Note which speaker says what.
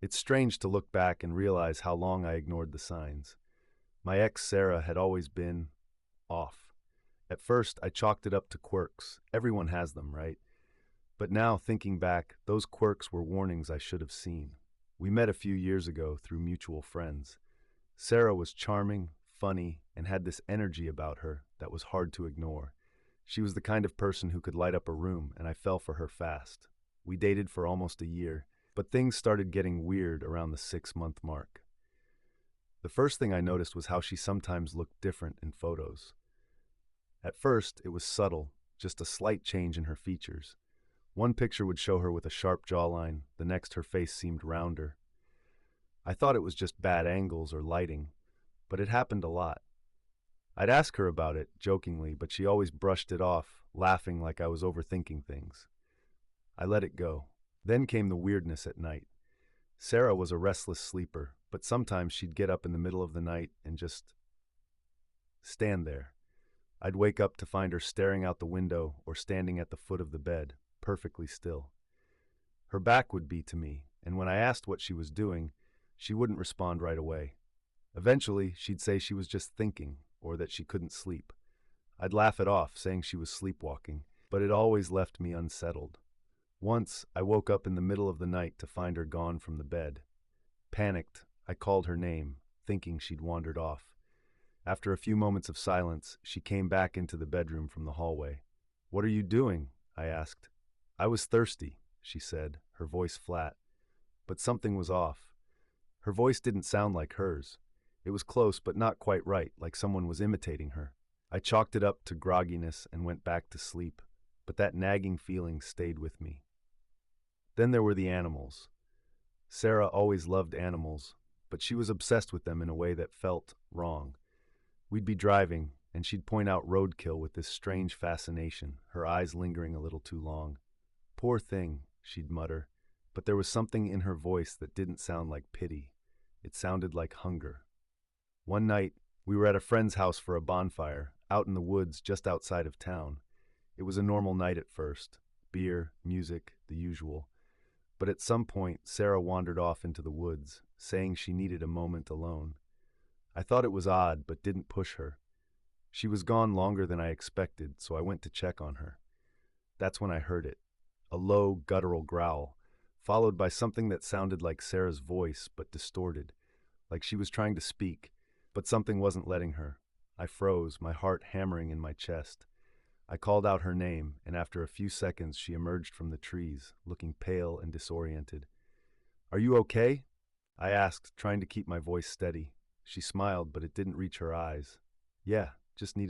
Speaker 1: It's strange to look back and realize how long I ignored the signs. My ex Sarah had always been off. At first, I chalked it up to quirks. Everyone has them, right? But now, thinking back, those quirks were warnings I should have seen. We met a few years ago through mutual friends. Sarah was charming, funny, and had this energy about her that was hard to ignore. She was the kind of person who could light up a room, and I fell for her fast. We dated for almost a year, but things started getting weird around the 6-month mark. The first thing I noticed was how she sometimes looked different in photos. At first, it was subtle, just a slight change in her features. One picture would show her with a sharp jawline, the next her face seemed rounder. I thought it was just bad angles or lighting, but it happened a lot. I'd ask her about it, jokingly, but she always brushed it off, laughing like I was overthinking things. I let it go. Then came the weirdness at night. Sarah was a restless sleeper, but sometimes she'd get up in the middle of the night and just stand there. I'd wake up to find her staring out the window or standing at the foot of the bed, perfectly still. Her back would be to me, and when I asked what she was doing, she wouldn't respond right away. Eventually, she'd say she was just thinking, or that she couldn't sleep. I'd laugh it off, saying she was sleepwalking, but it always left me unsettled. Once, I woke up in the middle of the night to find her gone from the bed. Panicked, I called her name, thinking she'd wandered off. After a few moments of silence, she came back into the bedroom from the hallway. "What are you doing?" I asked. "I was thirsty," she said, her voice flat. But something was off. Her voice didn't sound like hers. It was close but not quite right, like someone was imitating her. I chalked it up to grogginess and went back to sleep, but that nagging feeling stayed with me. Then there were the animals. Sarah always loved animals, but she was obsessed with them in a way that felt wrong. We'd be driving, and she'd point out roadkill with this strange fascination, her eyes lingering a little too long. "Poor thing," she'd mutter, but there was something in her voice that didn't sound like pity. It sounded like hunger. One night, we were at a friend's house for a bonfire, out in the woods just outside of town. It was a normal night at first. Beer, music, the usual. But at some point, Sarah wandered off into the woods, saying she needed a moment alone. I thought it was odd, but didn't push her. She was gone longer than I expected, so I went to check on her. That's when I heard it. A low, guttural growl, followed by something that sounded like Sarah's voice, but distorted, like she was trying to speak, but something wasn't letting her. I froze, my heart hammering in my chest. I called out her name, and after a few seconds she emerged from the trees, looking pale and disoriented. "Are you okay?" I asked, trying to keep my voice steady. She smiled, but it didn't reach her eyes. "Yeah, just needed